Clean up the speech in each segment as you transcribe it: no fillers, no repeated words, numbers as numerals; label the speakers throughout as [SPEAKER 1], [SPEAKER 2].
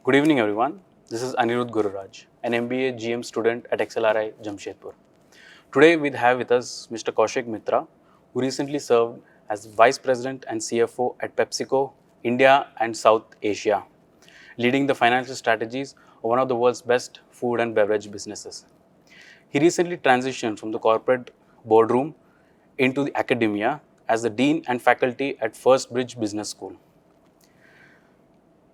[SPEAKER 1] Good evening, everyone. This is Anirudh Gururaj, an MBA GM student at XLRI Jamshedpur. Today, we have with us Mr. Kaushik Mitra, who recently served as Vice President and CFO at PepsiCo, India and South Asia, leading the financial strategies of one of the world's best food and beverage businesses. He recently transitioned from the corporate boardroom into the academia as the Dean and faculty at First Bridge Business School.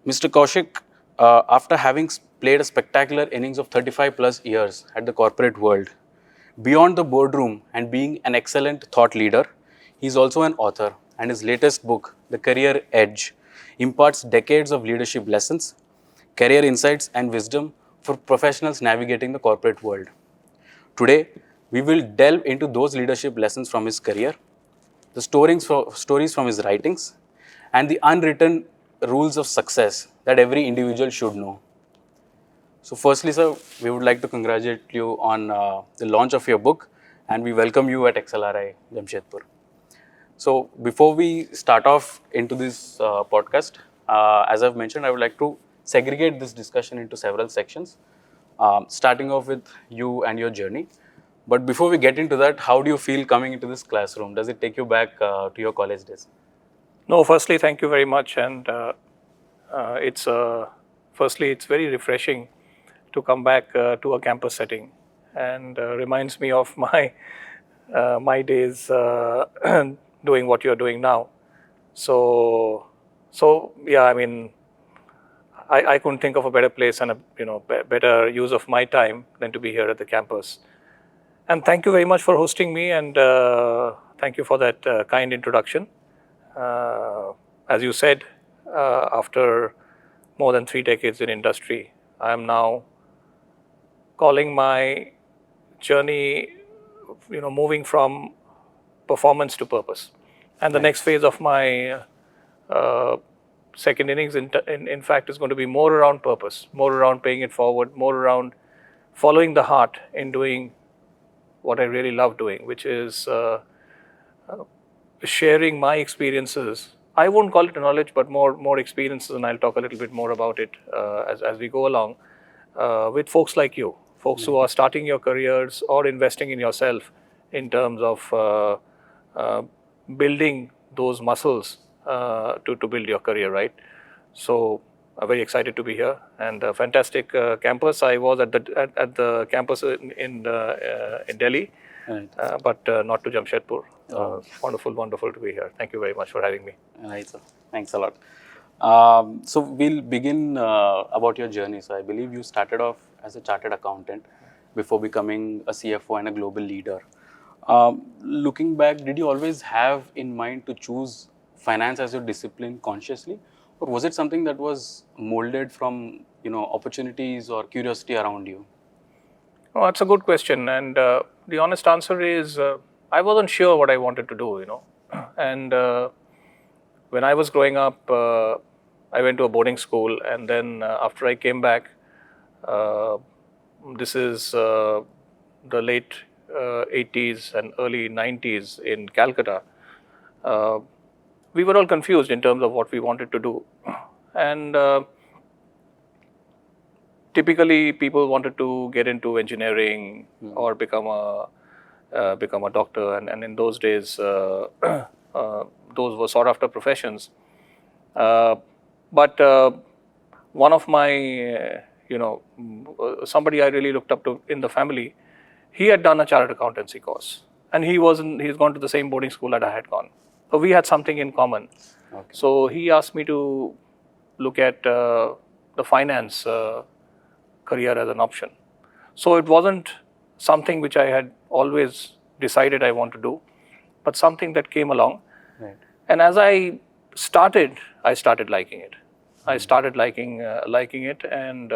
[SPEAKER 1] Mr. Kaushik, after having played a spectacular innings of 35 plus years at the corporate world, beyond the boardroom and being an excellent thought leader, he is also an author, and his latest book, The Career Edge, imparts decades of leadership lessons, career insights, and wisdom for professionals navigating the corporate world. Today, we will delve into those leadership lessons from his career, the stories from his writings, and the unwritten rules of success that every individual should know. So firstly, sir, we would like to congratulate you on the launch of your book, and we welcome you at XLRI Jamshedpur. So before we start off into this podcast, as I've mentioned, I would like to segregate this discussion into several sections, starting off with you and your journey. But before we get into that, how do you feel coming into this classroom? Does it take you back to your college days?
[SPEAKER 2] No, firstly, thank you very much. And it's very refreshing to come back to a campus setting, and reminds me of my days doing what you're doing now. So yeah, I mean, I couldn't think of a better place and a better use of my time than to be here at the campus. And thank you very much for hosting me, and thank you for that kind introduction. As you said, after more than 3 decades in industry, I am now calling my journey, moving from performance to purpose. And the next phase of my second innings, in fact, is going to be more around purpose, more around paying it forward, more around following the heart in doing what I really love doing, which is sharing my experiences. I won't call it knowledge, but more experiences, and I'll talk a little bit more about it as we go along, with folks like you, folks who are starting your careers or investing in yourself in terms of building those muscles to build your career, right? So I'm very excited to be here, and a fantastic campus. I was at the campus in Delhi,
[SPEAKER 1] Right.
[SPEAKER 2] but not to Jamshedpur. Wonderful to be here. Thank you very much for having me.
[SPEAKER 1] Right, sir. Thanks a lot. So we'll begin about your journey. So I believe you started off as a chartered accountant before becoming a CFO and a global leader. Looking back, did you always have in mind to choose finance as your discipline consciously, or was it something that was molded from opportunities or curiosity around you?
[SPEAKER 2] Oh, that's a good question, and the honest answer is I wasn't sure what I wanted to do, and when I was growing up, I went to a boarding school, and then after I came back, this is the late 80s and early 90s in Calcutta. We were all confused in terms of what we wanted to do, and typically people wanted to get into engineering or become a doctor, and in those days those were sought after professions. But one of my somebody I really looked up to in the family, he had done a chartered accountancy course, and he's gone to the same boarding school that I had gone. So we had something in common.
[SPEAKER 1] Okay.
[SPEAKER 2] So he asked me to look at the finance career as an option. So it wasn't something which I had always decided I want to do, but something that came along.
[SPEAKER 1] Right.
[SPEAKER 2] And as I started liking it. I started liking it, and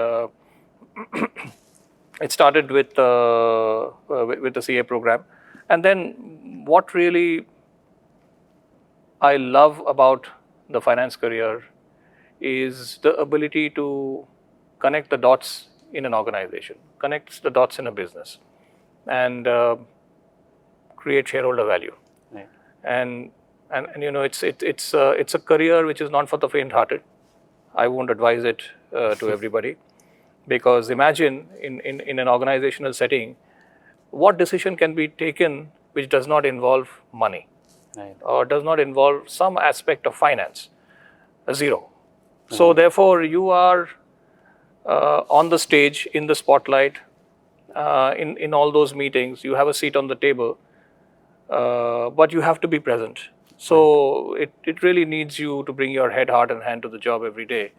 [SPEAKER 2] it started with the CA program. And then what really I love about the finance career is the ability to connect the dots in an organization, connects the dots in a business, and create shareholder value.
[SPEAKER 1] Right.
[SPEAKER 2] And it's a career which is not for the faint-hearted. I won't advise it to everybody, because imagine in an organizational setting, what decision can be taken which does not involve money
[SPEAKER 1] Right.
[SPEAKER 2] or does not involve some aspect of finance? Zero. So therefore, you are on the stage, in the spotlight, in all those meetings. You have a seat on the table, but you have to be present. So it really needs you to bring your head, heart, and hand to the job every day.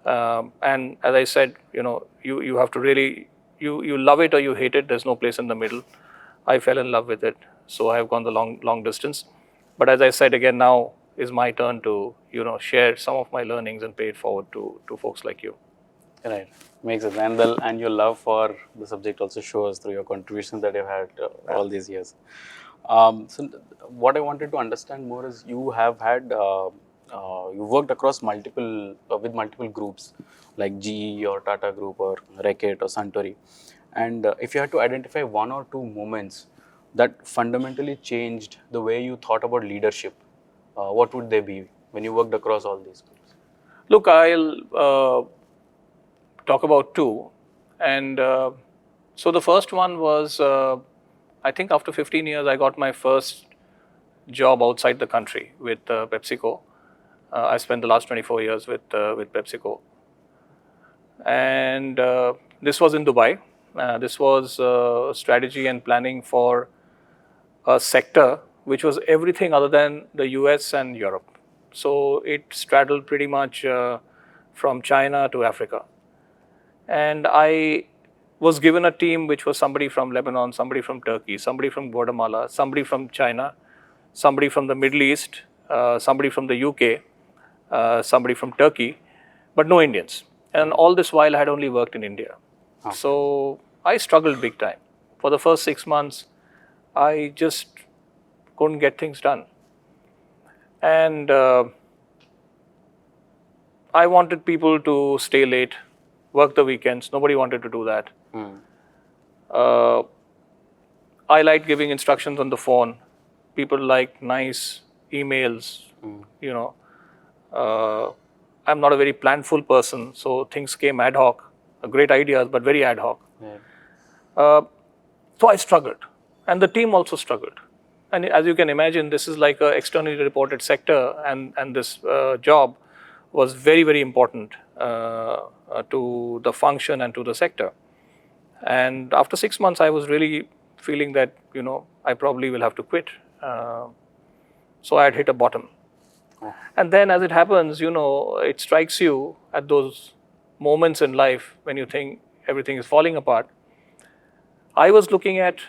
[SPEAKER 2] And as I said, you have to really, you love it or you hate it. There's no place in the middle. I fell in love with it, so I have gone the long distance. But as I said again, now is my turn to share some of my learnings and pay it forward to folks like you.
[SPEAKER 1] Right. Makes sense. And your love for the subject also shows through your contributions that you've had all these years. So what I wanted to understand more is you have had you worked across multiple with multiple groups like GE or Tata Group or Reckitt or Suntory, and if you had to identify one or two moments that fundamentally changed the way you thought about leadership, what would they be when you worked across all these groups?
[SPEAKER 2] Look, I'll talk about two, and so the first one was, I think after 15 years, I got my first job outside the country with PepsiCo. I spent the last 24 years with PepsiCo, and this was in Dubai. This was strategy and planning for a sector which was everything other than the US and Europe. So it straddled pretty much from China to Africa. And I was given a team which was somebody from Lebanon, somebody from Turkey, somebody from Guatemala, somebody from China, somebody from the Middle East, somebody from the UK, somebody from Turkey, but no Indians. And all this while I had only worked in India.
[SPEAKER 1] Okay.
[SPEAKER 2] So I struggled big time. For the first 6 months, I just couldn't get things done. And I wanted people to stay late, work the weekends. Nobody wanted to do that. I liked giving instructions on the phone. People like nice emails. I'm not a very planful person, so things came ad hoc. Great ideas, but very ad hoc. So I struggled, and the team also struggled. And as you can imagine, this is like an externally reported sector, and this job was very, very important to the function and to the sector. And after 6 months, I was really feeling that, I probably will have to quit. So I had hit a bottom. And then as it happens, it strikes you at those moments in life when you think everything is falling apart. I was looking at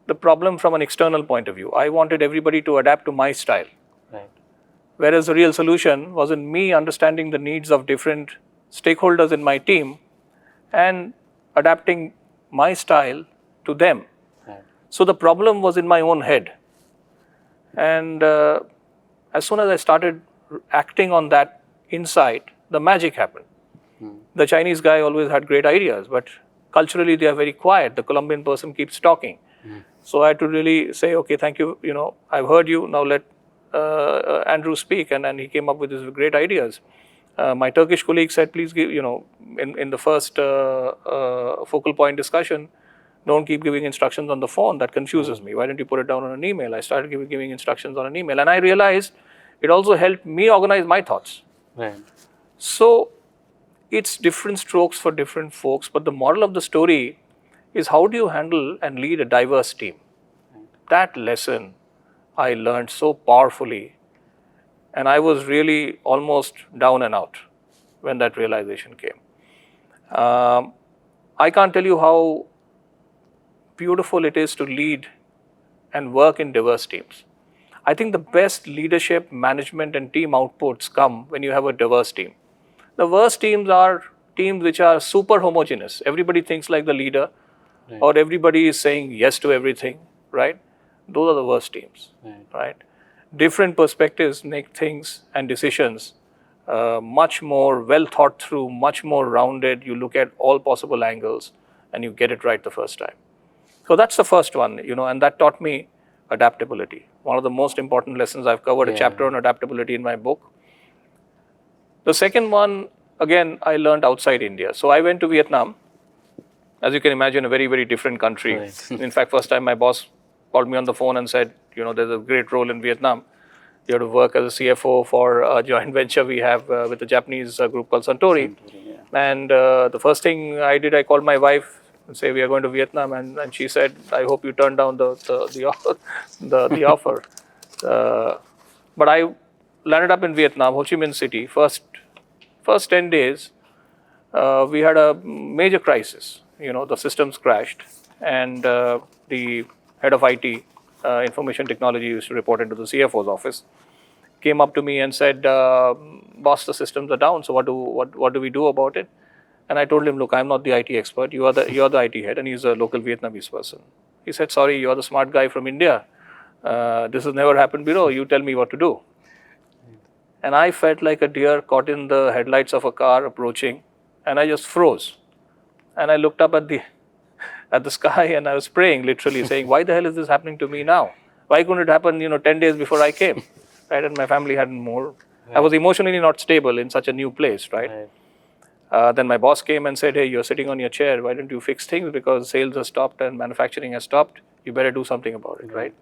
[SPEAKER 2] the problem from an external point of view. I wanted everybody to adapt to my style.
[SPEAKER 1] Right.
[SPEAKER 2] Whereas the real solution was in me understanding the needs of different stakeholders in my team and adapting my style to them.
[SPEAKER 1] Right.
[SPEAKER 2] So the problem was in my own head. And as soon as I started acting on that insight, the magic happened. The Chinese guy always had great ideas, but culturally they are very quiet. The Colombian person keeps talking. So I had to really say, okay, thank you. I've heard you. Now let Andrew speak. And he came up with these great ideas. My Turkish colleague said, please give, in the first focal point discussion, don't keep giving instructions on the phone. That confuses me. Why don't you put it down on an email? I started giving instructions on an email. And I realized it also helped me organize my thoughts.
[SPEAKER 1] Right.
[SPEAKER 2] So it's different strokes for different folks. But the moral of the story is, how do you handle and lead a diverse team? That lesson I learned so powerfully. And I was really almost down and out when that realization came. I can't tell you how beautiful it is to lead and work in diverse teams. I think the best leadership, management, and team outputs come when you have a diverse team. The worst teams are teams which are super homogeneous. Everybody thinks like the leader, or everybody is saying yes to everything, right? Those are the worst teams, right? Different perspectives make things and decisions much more well thought through, much more rounded. You look at all possible angles and you get it right the first time. So that's the first one, and that taught me adaptability. One of the most important lessons. I've covered a chapter on adaptability in my book. The second one, again, I learned outside India. So I went to Vietnam. As you can imagine, a very, very different country.
[SPEAKER 1] Right.
[SPEAKER 2] In fact, first time my boss called me on the phone and said, there's a great role in Vietnam. You have to work as a CFO for a joint venture we have with a Japanese group called Suntory.
[SPEAKER 1] Yeah.
[SPEAKER 2] And the first thing I did, I called my wife and say, we are going to Vietnam. And she said, I hope you turn down the offer. But I landed up in Vietnam, Ho Chi Minh City. First 10 days, we had a major crisis. The systems crashed, and the head of IT, information technology, used to report into the CFO's office, came up to me and said, "Boss, the systems are down. So what do we do about it?" And I told him, "Look, I'm not the IT expert. You're the IT head," and he's a local Vietnamese person. He said, "Sorry, you're the smart guy from India. This has never happened before. You tell me what to do." And I felt like a deer caught in the headlights of a car approaching, and I just froze. And I looked up at the sky, and I was praying, literally saying, "Why the hell is this happening to me now? Why couldn't it happen, 10 days before I came?" Right? And my family hadn't moved. Right. I was emotionally not stable in such a new place, right? Then my boss came and said, "Hey, you're sitting on your chair. Why don't you fix things? Because sales have stopped and manufacturing has stopped. You better do something about it," right?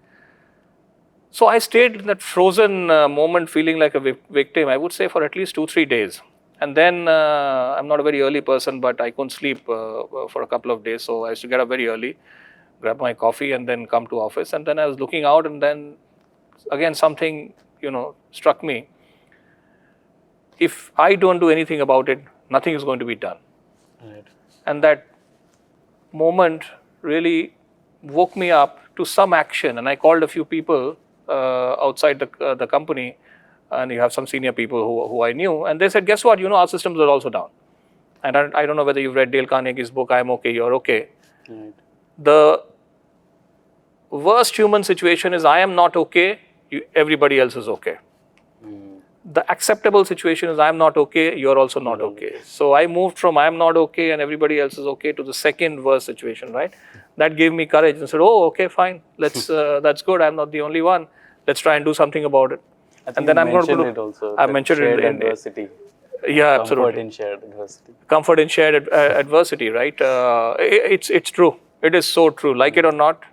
[SPEAKER 2] So I stayed in that frozen moment feeling like a victim, I would say, for at least 2-3 days. And then I'm not a very early person, but I couldn't sleep for a couple of days. So I used to get up very early, grab my coffee, and then come to office. And then I was looking out, and then again something, struck me. If I don't do anything about it, nothing is going to be done. Right. And that moment really woke me up to some action. And I called a few people outside the company, and you have some senior people who I knew, and they said, "Guess what? Our systems are also down." And I don't know whether you've read Dale Carnegie's book, "I'm Okay, You're Okay." Right. The worst human situation is I am not okay, everybody else is okay. The acceptable situation is I'm not okay, you're also not okay. So I moved from I'm not okay and everybody else is okay to the second worst situation, right? That gave me courage and said, "Oh, okay, fine. Let's that's good. I'm not the only one. Let's try and do something about it."
[SPEAKER 1] And then I'm going to it also.
[SPEAKER 2] I mentioned it in
[SPEAKER 1] adversity.
[SPEAKER 2] Yeah, absolutely.
[SPEAKER 1] Comfort in shared adversity.
[SPEAKER 2] Comfort in shared adversity, right? It's true. It is so true. Like it or not,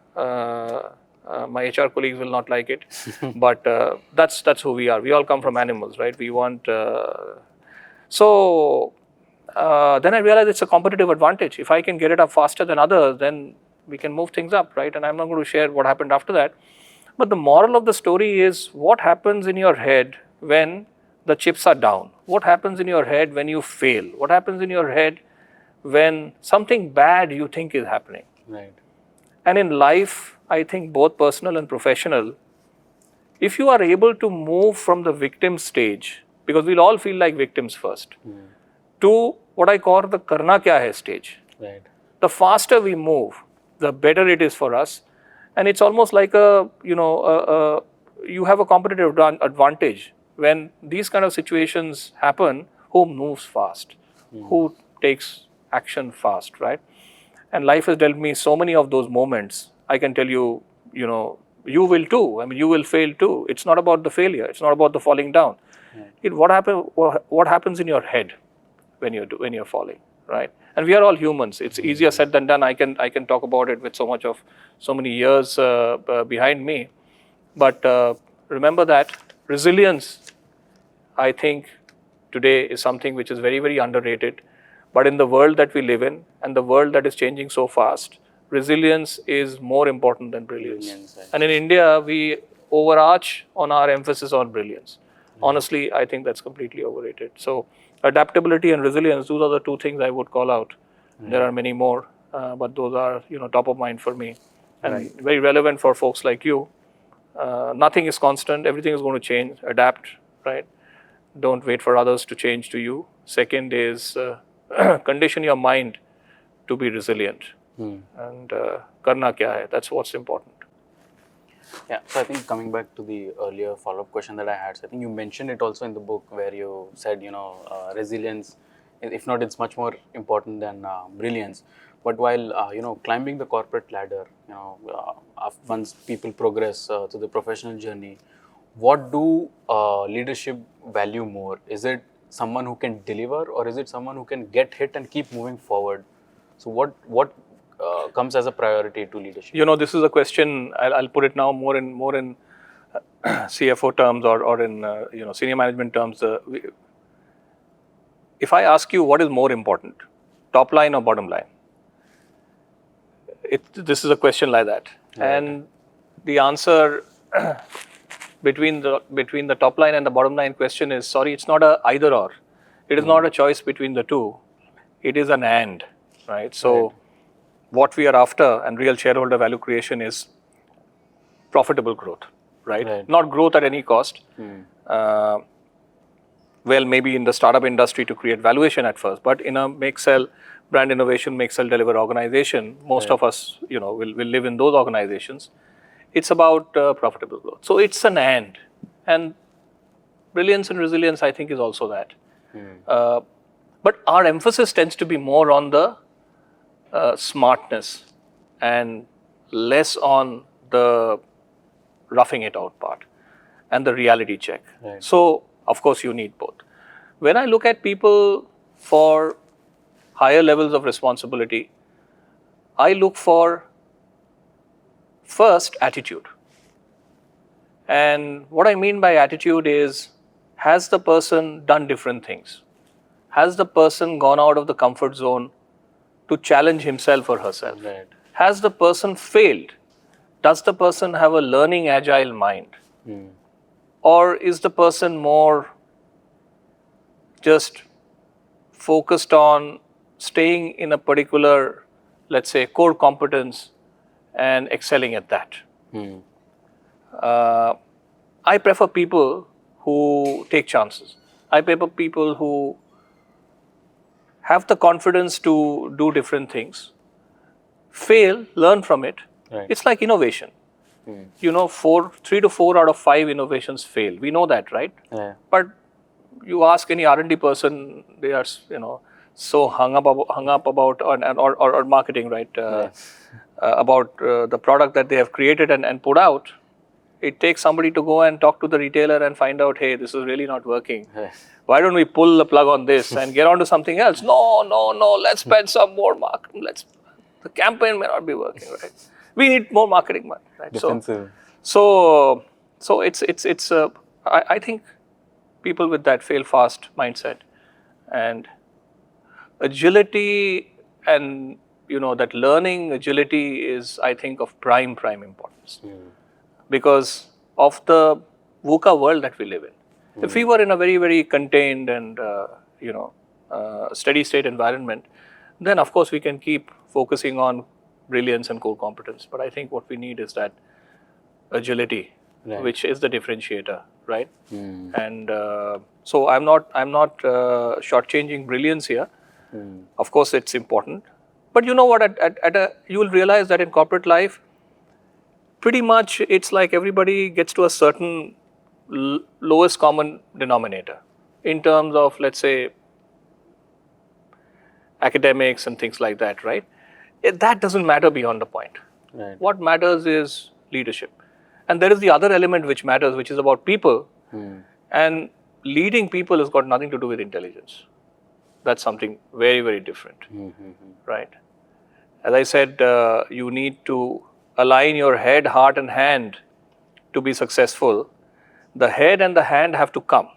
[SPEAKER 2] my HR colleagues will not like it, but that's who we are. We all come from animals, right? We want. So then I realized it's a competitive advantage. If I can get it up faster than others, then we can move things up, right? And I'm not going to share what happened after that. But the moral of the story is what happens in your head when the chips are down? What happens in your head when you fail? What happens in your head when something bad you think is happening?
[SPEAKER 1] Right.
[SPEAKER 2] And in life, I think both personal and professional, if you are able to move from the victim stage, because we'll all feel like victims first, to what I call the karna kya hai stage. Right. The faster we move, the better it is for us. And it's almost like you have a competitive advantage. When these kind of situations happen, who moves fast? Who takes action fast, right? And life has dealt me so many of those moments. I can tell you, you will too. I mean, you will fail too. It's not about the failure. It's not about the falling down. What happens in your head when you're falling, right? And we are all humans. It's easier said than done. I can talk about it with so many years behind me. But remember that resilience, I think, today is something which is very, very underrated. But in the world that we live in and the world that is changing so fast, resilience is more important than brilliance. And in India, we overarch on our emphasis on brilliance. Honestly, I think that's completely overrated. So adaptability and resilience, those are the two things I would call out. There are many more, but those are top of mind for me. And very relevant for folks like you. Nothing is constant. Everything is going to change. Adapt, right? Don't wait for others to change to you. Second is condition your mind to be resilient. And karna kya hai? That's what's important.
[SPEAKER 1] Yeah, so I think coming back to the earlier follow-up question that I had, so I think you mentioned it also in the book where you said, resilience, if not, it's much more important than brilliance. But while, climbing the corporate ladder, once people progress to the professional journey, what do leadership value more? Is it someone who can deliver, or is it someone who can get hit and keep moving forward? So what comes as a priority to leadership?
[SPEAKER 2] This is a question. I'll put it now more in CFO terms or in senior management terms. If I ask you what is more important, top line or bottom line, this is a question like that, and the answer between the top line and the bottom line question is, sorry, it's not a either or. It is not a choice between the two. It is an and, right? So what we are after and real shareholder value creation is profitable growth, right? Not growth at any cost. Well, maybe in the startup industry to create valuation at first, but in a make, sell, brand innovation, make, sell, deliver organization, most of us, will live in those organizations. It's about profitable growth. So it's an and brilliance and resilience, I think, is also that. But our emphasis tends to be more on the smartness and less on the roughing it out part and the reality check. So, of course, you need both. When I look at people for higher levels of responsibility, I look for first attitude. And what I mean by attitude is, has the person done different things? Has the person gone out of the comfort zone to challenge himself or herself? Has the person failed? Does the person have a learning agile mind? Or is the person more just focused on staying in a particular, let's say, core competence and excelling at that? I prefer people who take chances. I prefer people who have the confidence to do different things, fail, learn from it. It's like innovation. 3 to 4 out of 5 innovations fail. We know that, right? But you ask any R&D person, they are, so hung up about or marketing, right? About the product that they have created and put out. It takes somebody to go and talk to the retailer and find out, hey, this is really not working. Why don't we pull the plug on this and get on to something else? No, let's spend some more marketing. The campaign may not be working, right? We need more marketing money, right?
[SPEAKER 1] Defensive.
[SPEAKER 2] So it's I think people with that fail fast mindset and agility and that learning agility is, I think, of prime importance because of the VUCA world that we live in. If we were in a very, very contained and steady state environment, then of course we can keep focusing on brilliance and core competence. But I think what we need is that agility, which is the differentiator, right? And so I'm not shortchanging brilliance here. Of course, it's important. But you know what? You will realize that in corporate life, pretty much it's like everybody gets to a certain lowest common denominator in terms of, let's say, academics and things like that, right? That doesn't matter beyond the point. What matters is leadership. And there is the other element which matters, which is about people. And leading people has got nothing to do with intelligence. That's something very, very different, right? As I said, you need to align your head, heart and hand to be successful. The head and the hand have to come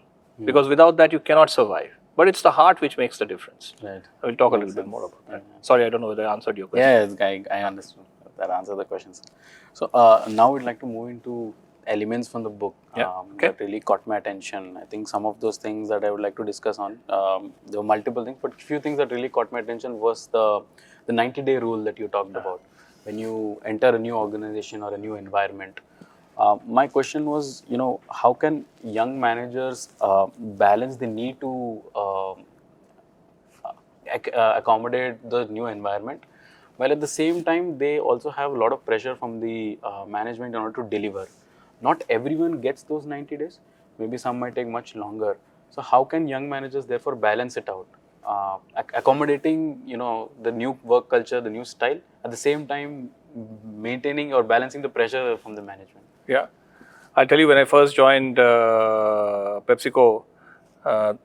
[SPEAKER 2] because without that you cannot survive. But it's the heart which makes the difference. I will talk a little bit more about that. Sorry, I don't know whether I answered your question.
[SPEAKER 1] Yes, I understood. That answered the question. So now we'd like to move into elements from the book that really caught my attention. I think some of those things that I would like to discuss on, there were multiple things, but a few things that really caught my attention was the 90-day rule that you talked about. When you enter a new organization or a new environment, my question was, how can young managers balance the need to accommodate the new environment, while at the same time they also have a lot of pressure from the management in order to deliver. Not everyone gets those 90 days. Maybe some might take much longer. So how can young managers therefore balance it out? Accommodating, the new work culture, the new style, at the same time maintaining or balancing the pressure from the management.
[SPEAKER 2] Yeah. I'll tell you, when I first joined PepsiCo, My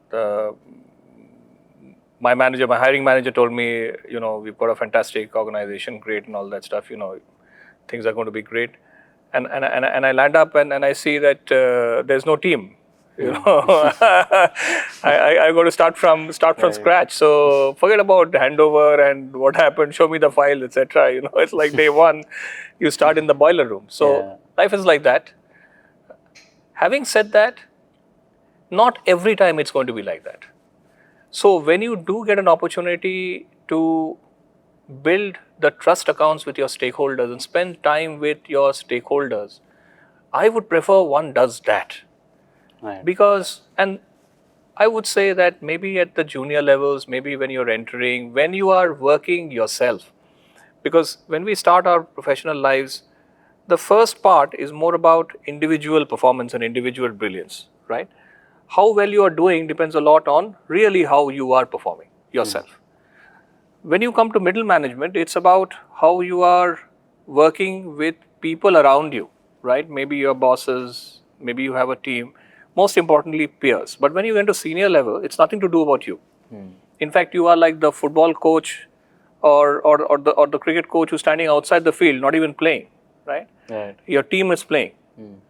[SPEAKER 2] hiring manager told me, we've got a fantastic organization, great and all that stuff, things are going to be great. And I land up and I see that there's no team. I got to start from scratch. So forget about handover and what happened. Show me the file, etc. It's like day one, you start in the boiler room. So life is like that. Having said that, not every time it's going to be like that. So when you do get an opportunity to build the trust accounts with your stakeholders and spend time with your stakeholders, I would prefer one does that.
[SPEAKER 1] Right.
[SPEAKER 2] Because, and I would say that maybe at the junior levels, maybe when you're entering, when you are working yourself, because when we start our professional lives, the first part is more about individual performance and individual brilliance, right? How well you are doing depends a lot on really how you are performing yourself. When you come to middle management, it's about how you are working with people around you, right? Maybe your bosses, maybe you have a team, most importantly, peers. But when you get to senior level, it's nothing to do about you. In fact, you are like the football coach or the cricket coach who's standing outside the field, not even playing, right? Your team is playing.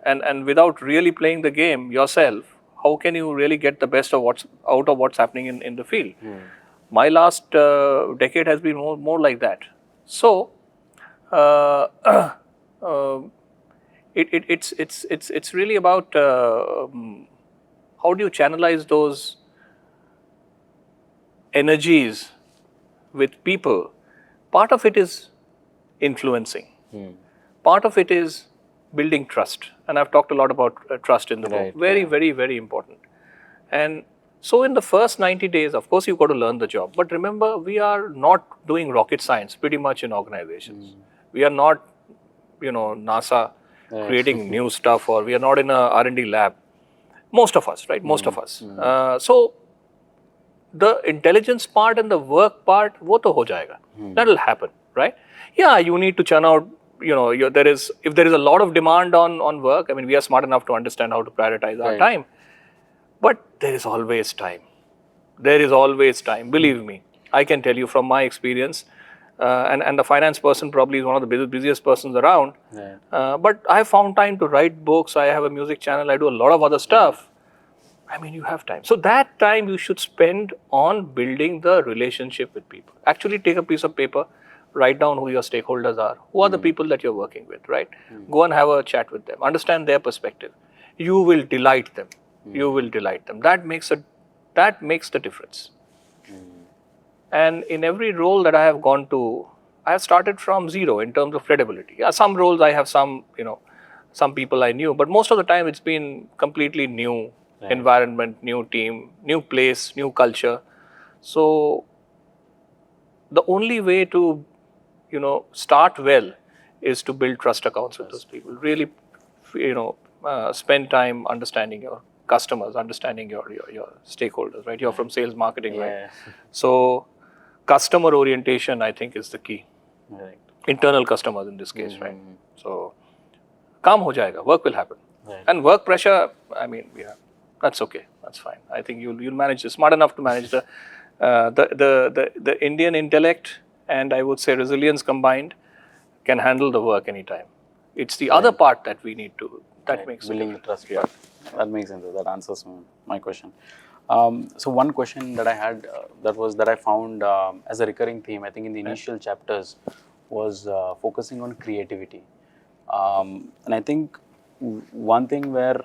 [SPEAKER 2] And without really playing the game yourself, how can you really get the best of what's happening in the field? My last decade has been more like that. So it's really about how do you channelize those energies with people. Part of it is influencing. Part of it is building trust. And I've talked a lot about trust in the book. Very, very, very important. And so in the first 90 days, of course, you've got to learn the job. But remember, we are not doing rocket science pretty much in organizations. We are not, NASA creating new stuff, or we are not in a R&D lab. Most of us, right? Most of us. So the intelligence part and the work part, wo to ho jayega. That will happen, right? Yeah, you need to churn out, if there is a lot of demand on work, I mean, we are smart enough to understand how to prioritize our time. But there is always time. There is always time. Believe me, I can tell you from my experience, and the finance person probably is one of the busiest persons around. But I found time to write books. I have a music channel. I do a lot of other stuff. I mean, you have time. So that time you should spend on building the relationship with people. Actually take a piece of paper, write down who your stakeholders are. Who are the people that you're working with, right? Go and have a chat with them. Understand their perspective. You will delight them. You will delight them. That makes the difference. And in every role that I have gone to, I have started from zero in terms of credibility. Yeah, some roles I have some people I knew, but most of the time it's been completely new environment, new team, new place, new culture. So the only way to, start well is to build trust accounts with those people. Really, spend time understanding your customers, understanding your stakeholders, right? You're from sales marketing, right? So customer orientation, I think, is the key. Internal customers in this case, right? So काम हो जाएगा, work will happen. And work pressure, I mean, that's okay, that's fine. I think you'll manage this, smart enough to manage the Indian intellect and I would say resilience combined can handle the work anytime. It's the other part that we need to, that makes
[SPEAKER 1] building the trust part. That makes sense. That answers my question. So one question that I had that I found as a recurring theme, I think in the initial chapters, was focusing on creativity. And I think one thing where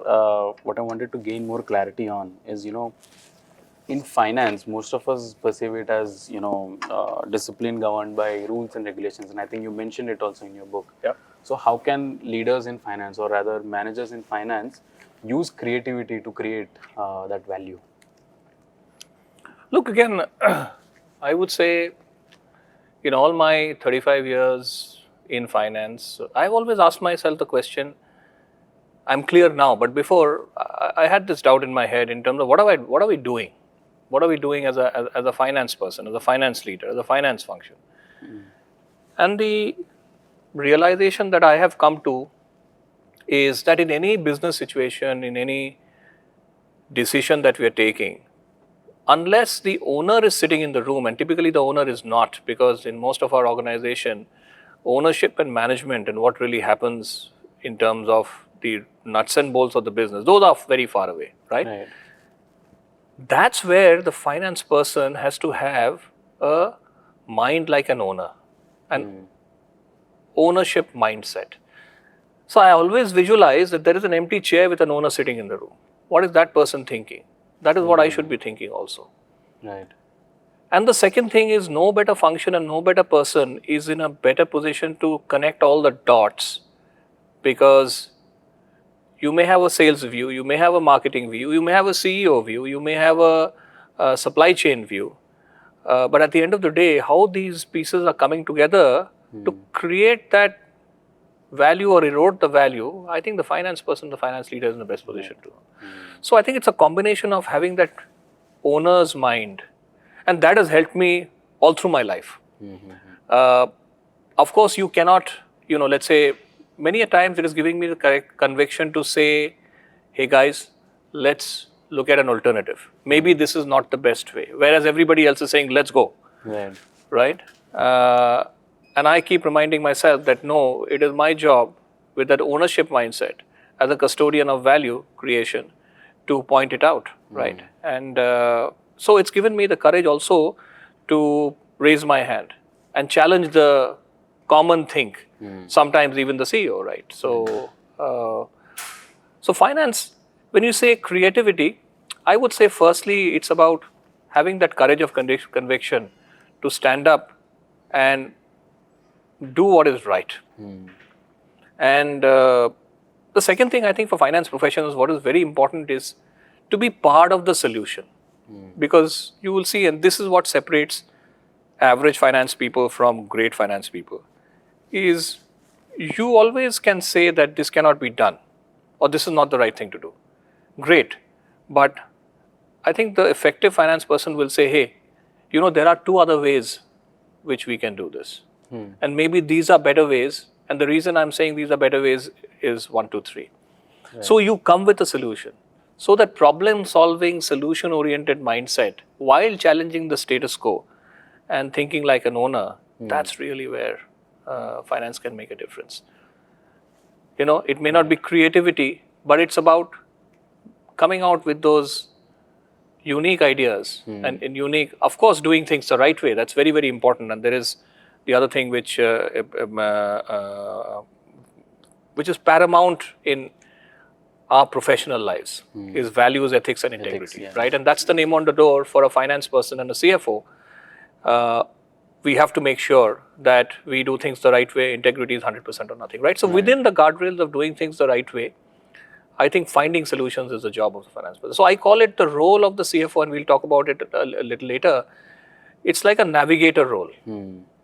[SPEAKER 1] what I wanted to gain more clarity on is, in finance, most of us perceive it as, discipline governed by rules and regulations. And I think you mentioned it also in your book. So how can leaders in finance, or rather managers in finance, use creativity to create that value?
[SPEAKER 2] Look, again, I would say in all my 35 years in finance, I've always asked myself the question, I'm clear now, but before I had this doubt in my head in terms of what are we doing? What are we doing as a finance person, as a finance leader, as a finance function? And the realization that I have come to is that in any business situation, in any decision that we are taking, unless the owner is sitting in the room, and typically the owner is not, because in most of our organization, ownership and management and what really happens in terms of the nuts and bolts of the business, those are very far away, right?
[SPEAKER 1] Right.
[SPEAKER 2] That's where the finance person has to have a mind like an owner, an ownership mindset. So I always visualize that there is an empty chair with an owner sitting in the room. What is that person thinking? That is what I should be thinking also.
[SPEAKER 1] Right.
[SPEAKER 2] And the second thing is, no better function and no better person is in a better position to connect all the dots, because you may have a sales view, you may have a marketing view, you may have a CEO view, you may have a supply chain view. But at the end of the day, how these pieces are coming together to create that value or erode the value, I think the finance person, the finance leader is in the best position to. So I think it's a combination of having that owner's mind, and that has helped me all through my life. Of course, you cannot, let's say, many a times it is giving me the correct conviction to say, hey guys, let's look at an alternative. Maybe this is not the best way. Whereas everybody else is saying, let's go.
[SPEAKER 1] Right.
[SPEAKER 2] Right? And I keep reminding myself that no, it is my job with that ownership mindset as a custodian of value creation to point it out. Right? And so it's given me the courage also to raise my hand and challenge the common think, sometimes even the CEO, right? So, so finance, when you say creativity, I would say firstly, it's about having that courage of conviction to stand up and do what is right. And the second thing I think for finance professionals, what is very important is to be part of the solution. Because you will see, and this is what separates average finance people from great finance people, is you always can say that this cannot be done or this is not the right thing to do. Great. But I think the effective finance person will say, hey, there are two other ways which we can do this. And maybe these are better ways. And the reason I'm saying these are better ways is 1, 2, 3. Right. So you come with a solution. So that problem-solving, solution-oriented mindset, while challenging the status quo and thinking like an owner, that's really where finance can make a difference. It may not be creativity, but it's about coming out with those unique ideas and unique, of course, doing things the right way. That's very, very important. And there is the other thing which is paramount in our professional lives is values, ethics, and integrity, right? And that's the name on the door for a finance person and a CFO. We have to make sure that we do things the right way. Integrity is 100% or nothing, right? So within the guardrails of doing things the right way, I think finding solutions is the job of the finance person. So I call it the role of the CFO, and we'll talk about it a little later. It's like a navigator role.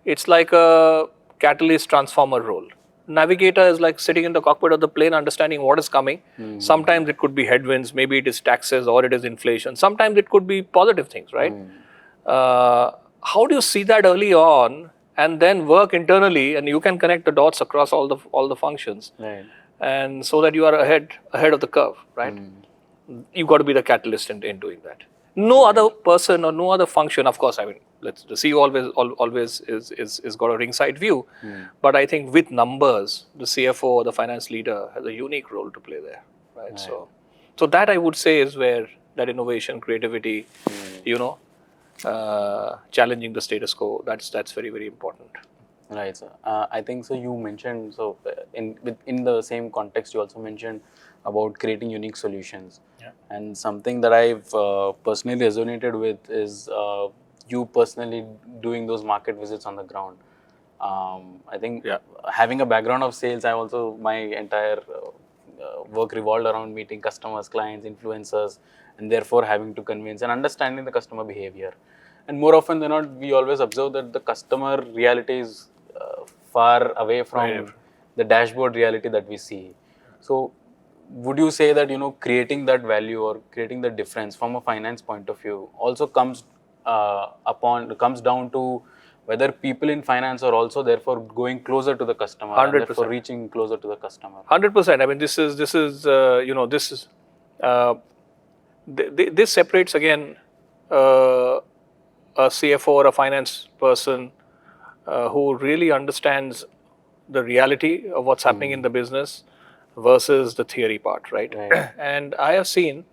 [SPEAKER 2] It's like a catalyst transformer role. Navigator is like sitting in the cockpit of the plane, understanding what is coming. Sometimes it could be headwinds, maybe it is taxes or it is inflation. Sometimes it could be positive things, right? How do you see that early on and then work internally, and you can connect the dots across all the functions,
[SPEAKER 1] Right.
[SPEAKER 2] and so that you are ahead of the curve, right? You got to be the catalyst in doing that. No other person or no other function, of course. I mean, the CEO always is got a ringside view, but I think with numbers, the CFO or the finance leader has a unique role to play there, right? So that I would say is where that innovation, creativity, challenging the status quo, that's very, very important.
[SPEAKER 1] Right, sir. I think so. You mentioned in the same context, you also mentioned about creating unique solutions.
[SPEAKER 2] Yeah.
[SPEAKER 1] And something that I've personally resonated with is you personally doing those market visits on the ground. I think having a background of sales, my entire work revolved around meeting customers, clients, influencers, and therefore having to convince and understanding the customer behavior. And more often than not, we always observe that the customer reality is far away from the dashboard reality that we see. So would you say that, creating that value or creating the difference from a finance point of view also comes down to whether people in finance are also therefore going closer to the customer
[SPEAKER 2] 100%.
[SPEAKER 1] and therefore reaching closer to the customer?
[SPEAKER 2] 100%. I mean, this is this separates again a CFO or a finance person who really understands the reality of what's happening in the business versus the theory part, right? And I have seen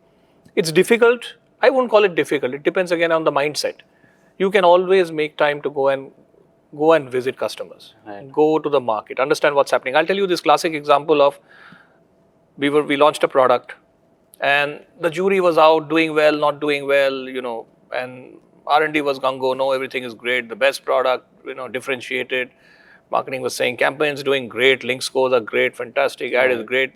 [SPEAKER 2] it's difficult. I won't call it difficult. It depends again on the mindset. You can always make time to go and visit customers, go to the market, understand what's happening. I'll tell you this classic example of we launched a product and the jury was out, doing well, not doing well, and R&D was gung-ho, no, everything is great, the best product, differentiated. Marketing was saying campaigns doing great, link scores are great, fantastic, ad is great.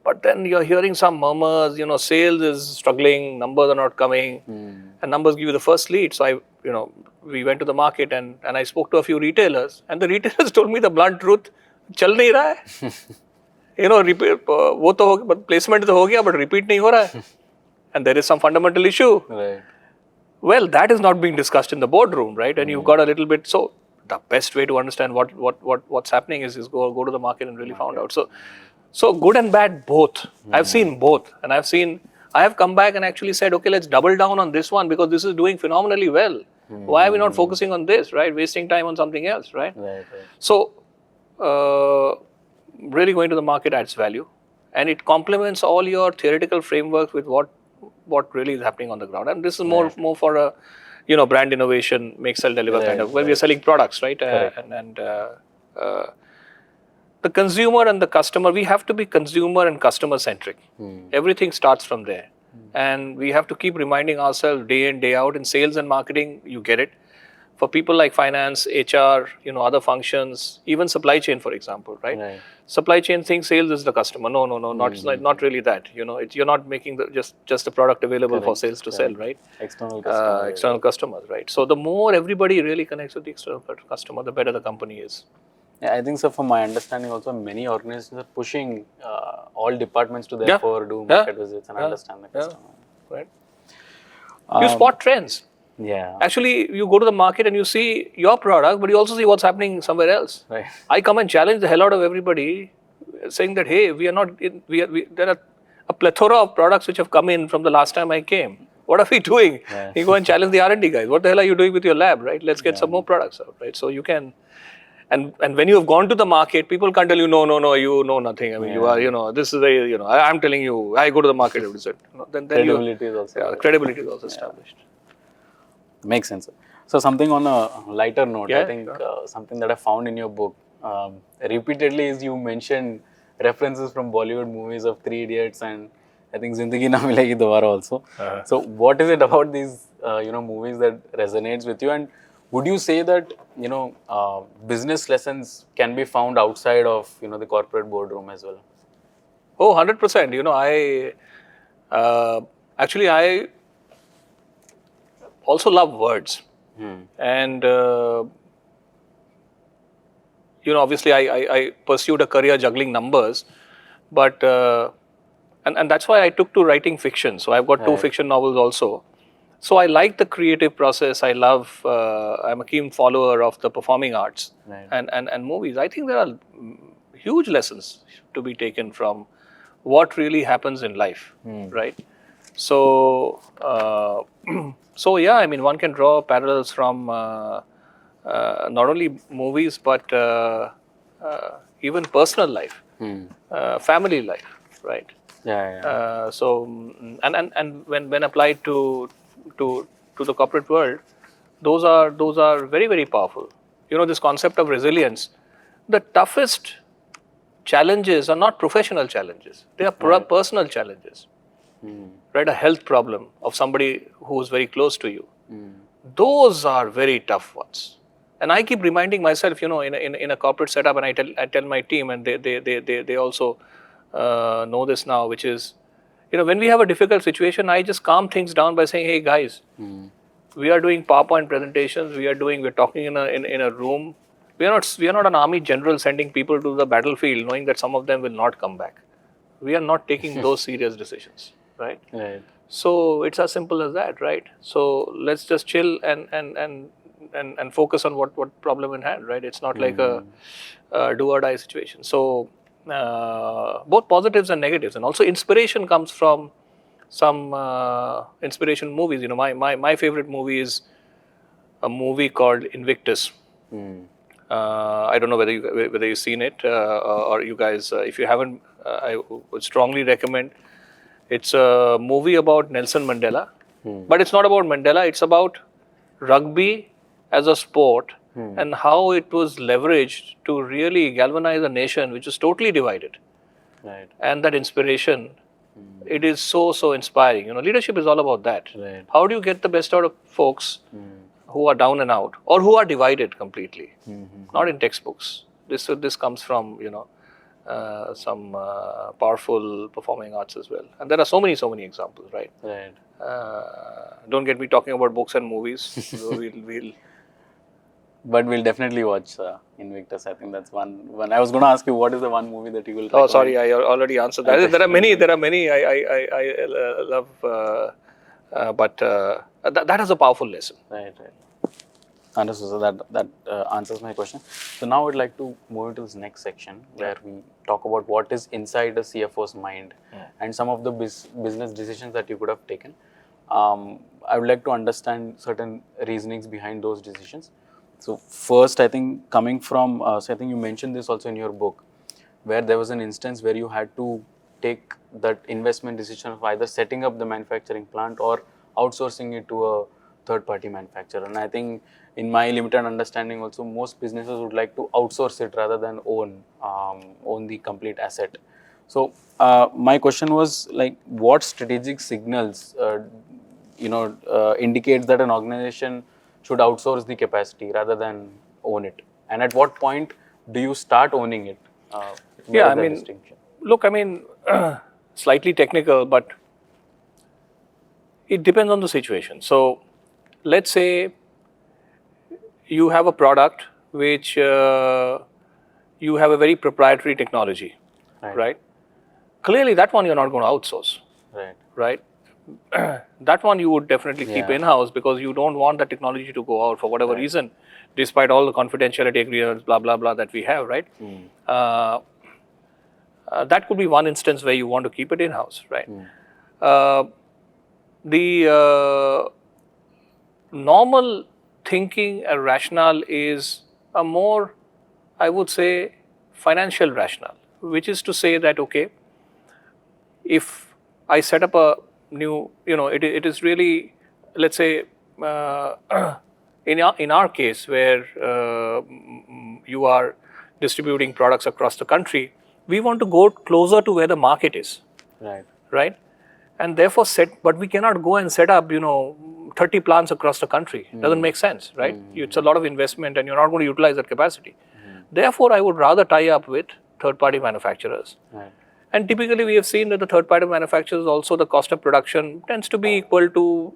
[SPEAKER 2] But then you're hearing some murmurs, sales is struggling, numbers are not coming, and numbers give you the first lead. So we went to the market and I spoke to a few retailers, and the retailers told me the blunt truth, chal nahi raha hai. वो तो हो गया, placement तो हो गया, but repeat नहीं हो रहा है, and there is some fundamental issue.
[SPEAKER 1] Right.
[SPEAKER 2] Well, that is not being discussed in the boardroom, right? And you've got a little bit. So the best way to understand what's happening is go to the market and really found out. So good and bad both. I've seen both, and I have come back and actually said, okay, let's double down on this one because this is doing phenomenally well. Why are we not focusing on this, right? Wasting time on something else, right? So really going to the market adds value, and it complements all your theoretical frameworks with what really is happening on the ground. And this is more for a brand innovation, make, sell, deliver kind of, when we are selling products, right? The consumer and the customer, we have to be consumer and customer centric. Everything starts from there. And we have to keep reminding ourselves day in, day out. In sales and marketing, you get it. For people like finance, HR, other functions, even supply chain, for example, right? Supply chain thinks sales is the customer. No, not really that. You're not making just a product available for sales to sell, right? External customers, right? So the more everybody really connects with the external customer, the better the company is.
[SPEAKER 1] Yeah, I think so. From my understanding, also many organizations are pushing all departments to therefore do market visits and understand the customer.
[SPEAKER 2] Right. You spot trends.
[SPEAKER 1] Yeah.
[SPEAKER 2] Actually, you go to the market and you see your product, but you also see what's happening somewhere else.
[SPEAKER 1] Right.
[SPEAKER 2] I come and challenge the hell out of everybody, saying that hey, there are a plethora of products which have come in from the last time I came. What are we doing? You go and challenge the R&D guys. What the hell are you doing with your lab, right? Let's get some more products out, right? So you can. And when you have gone to the market, people can't tell you, no, you know nothing. I mean, you are, this is I'm telling you, I go to the market every day. Then
[SPEAKER 1] credibility is also
[SPEAKER 2] credibility is also established.
[SPEAKER 1] Makes sense. So something on a lighter note, I think something that I found in your book, repeatedly is you mentioned references from Bollywood movies of Three Idiots and I think Zindagi Na Milegi Dobara also. So what is it about these, movies that resonates with you? And would you say that, business lessons can be found outside of, the corporate boardroom as well?
[SPEAKER 2] Oh, 100%. I also love words. And, obviously I pursued a career juggling numbers, but, and that's why I took to writing fiction. So I've got 2 fiction novels also. So I like the creative process. I love, I'm a keen follower of the performing arts and movies. I think there are huge lessons to be taken from what really happens in life, right? So, one can draw parallels from not only movies, but even personal life, family life, right? So, and when applied to the corporate world, those are very, very powerful. This concept of resilience, the toughest challenges are not professional challenges. They are personal challenges, right? A health problem of somebody who is very close to you. Those are very tough ones. And I keep reminding myself, in a corporate setup, and I tell my team, and they also know this now, which is, when we have a difficult situation, I just calm things down by saying, hey guys, we are doing PowerPoint presentations, we're talking in a room. We are not an army general sending people to the battlefield knowing that some of them will not come back. We are not taking those serious decisions, right? So it's as simple as that, right? So let's just chill and focus on what problem in hand, right? It's not like a do or die situation. So both positives and negatives, and also inspiration comes from some inspiration movies. You know, my favorite movie is a movie called Invictus. I don't know whether you've seen it or you guys. If you haven't, I would strongly recommend. It's a movie about Nelson Mandela, but it's not about Mandela. It's about rugby as a sport and how it was leveraged to really galvanize a nation which is totally divided.
[SPEAKER 1] Right.
[SPEAKER 2] And that inspiration, it is so inspiring. You know, leadership is all about that.
[SPEAKER 1] Right.
[SPEAKER 2] How do you get the best out of folks who are down and out or who are divided completely? Not in textbooks. This comes from, you know, some powerful performing arts as well. And there are so many examples, right?
[SPEAKER 1] Right.
[SPEAKER 2] Don't get me talking about books and movies. So we'll
[SPEAKER 1] But we'll definitely watch Invictus. I think that's one. I was going to ask you, what is the one movie that you will?
[SPEAKER 2] Oh, sorry, I already answered that. There are many. I love, but that is a powerful lesson.
[SPEAKER 1] Right. Understood. So that answers my question. So now I would like to move into this next section where we talk about what is inside a CFO's mind and some of the business decisions that you could have taken. I would like to understand certain reasonings behind those decisions. So first, I think coming from, so I think you mentioned this also in your book, where there was an instance where you had to take that investment decision of either setting up the manufacturing plant or outsourcing it to a third-party manufacturer. And I think in my limited understanding also, most businesses would like to outsource it rather than own the complete asset. So my question was like, what strategic signals, indicates that an organization should outsource the capacity rather than own it? And at what point do you start owning it?
[SPEAKER 2] Yeah, I mean, look, I mean, slightly technical, but it depends on the situation. So let's say you have a product which you have a very proprietary technology, right? Clearly, that one you're not going to outsource, right? That one you would definitely keep in-house because you don't want the technology to go out for whatever reason, despite all the confidentiality agreements, blah, blah, blah that we have, right? That could be one instance where you want to keep it in-house, right? The normal thinking and rationale is a more, I would say, financial rationale, which is to say that, okay, if I set up a new, it is really, let's say, in our case where you are distributing products across the country, we want to go closer to where the market is, right? And therefore but we cannot go and set up, 30 plants across the country. Doesn't make sense, right? It's a lot of investment and you're not going to utilize that capacity. Therefore, I would rather tie up with third-party manufacturers. And typically, we have seen that the third-party manufacturers also, the cost of production tends to be equal to,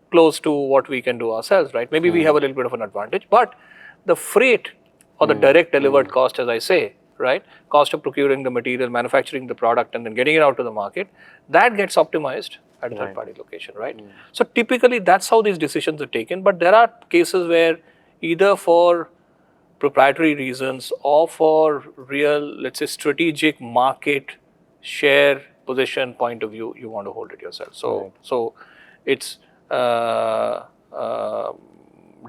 [SPEAKER 2] close to what we can do ourselves, right? Maybe we have a little bit of an advantage, but the freight or the direct delivered cost, as I say, right? Cost of procuring the material, manufacturing the product, and then getting it out to the market, that gets optimized at a third-party location, right? So typically, that's how these decisions are taken. But there are cases where either for proprietary reasons or for real, let's say, strategic market share position point of view, you want to hold it yourself. So it's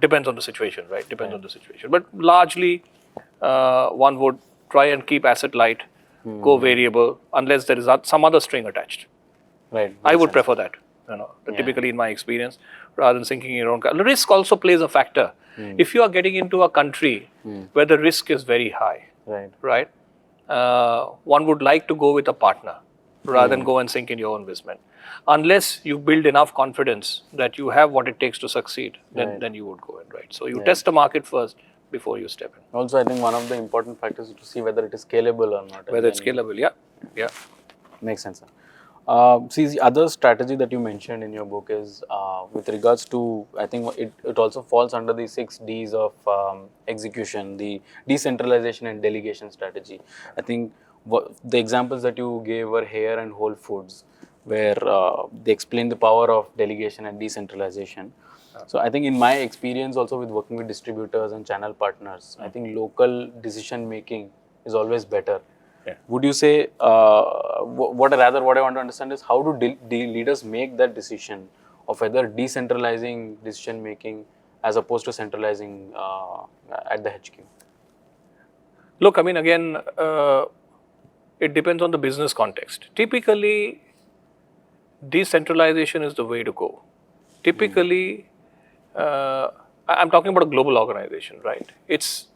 [SPEAKER 2] depends on the situation, right? Depends on the situation. But largely, one would try and keep asset light, go variable, unless there is some other string attached.
[SPEAKER 1] Right.
[SPEAKER 2] I would prefer that, typically in my experience, rather than sinking your own. The risk also plays a factor. If you are getting into a country where the risk is very high, right? One would like to go with a partner rather than go and sink in your own investment. Unless you build enough confidence that you have what it takes to succeed, then you would go in, right? So you test the market first before you step in.
[SPEAKER 1] Also, I think one of the important factors is to see whether it is scalable or not.
[SPEAKER 2] Whether it's scalable, yeah.
[SPEAKER 1] Makes sense, sir. See, the other strategy that you mentioned in your book is with regards to, I think it also falls under the 6 Ds of execution, the decentralization and delegation strategy. I think the examples that you gave were hair and Whole Foods, where they explain the power of delegation and decentralization. So I think in my experience also with working with distributors and channel partners, I think local decision making is always better Would you say, what I want to understand is how do leaders make that decision of either decentralizing decision making as opposed to centralizing at the HQ?
[SPEAKER 2] Look, I mean, again, it depends on the business context. Typically, decentralization is the way to go. Typically, I'm talking about a global organization, right? It's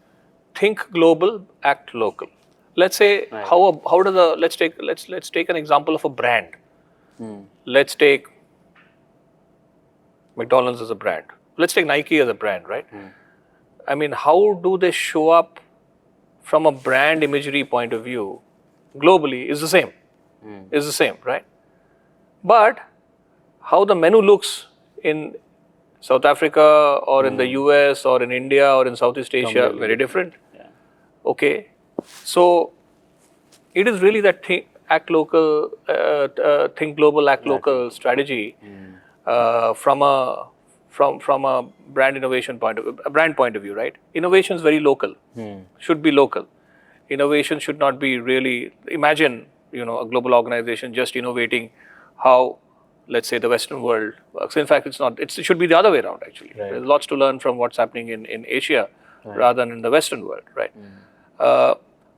[SPEAKER 2] think global, act local. Let's say let's take an example of a brand. Let's take McDonald's as a brand. Let's take Nike as a brand, right? I mean, how do they show up from a brand imagery point of view globally is the same. Is the same, right? But how the menu looks in South Africa or in the US or in India or in Southeast Asia, very different. Okay. So it is really that act local, think global, act local strategy from a brand innovation point of view, right? Innovation is very local, should be local. Innovation should not be really, imagine, a global organization just innovating how, let's say, the Western world works. In fact, it should be the other way around, actually. Right. There's lots to learn from what's happening in Asia rather than in the Western world, right?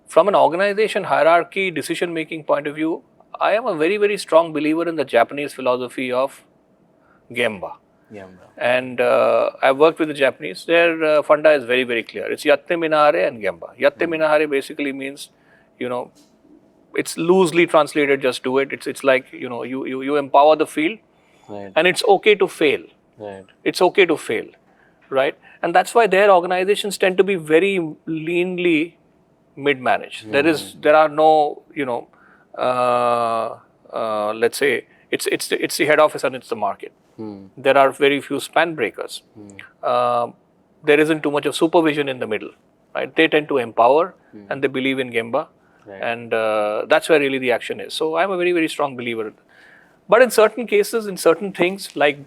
[SPEAKER 2] From an organization hierarchy, decision-making point of view, I am a very, very strong believer in the Japanese philosophy of Gemba. And I've worked with the Japanese. Their funda is very, very clear. It's Yatte Minare and Gemba. Yatte Minare basically means, it's loosely translated, just do it. It's like, you empower the field and it's okay to fail. It's okay to fail, right? And that's why their organizations tend to be very leanly mid-managed. There are no, let's say, it's the head office and it's the market. There are very few span breakers. There isn't too much of supervision in the middle, right? They tend to empower and they believe in Gemba. And that's where really the action is. So I'm a very, very strong believer. But in certain cases, in certain things like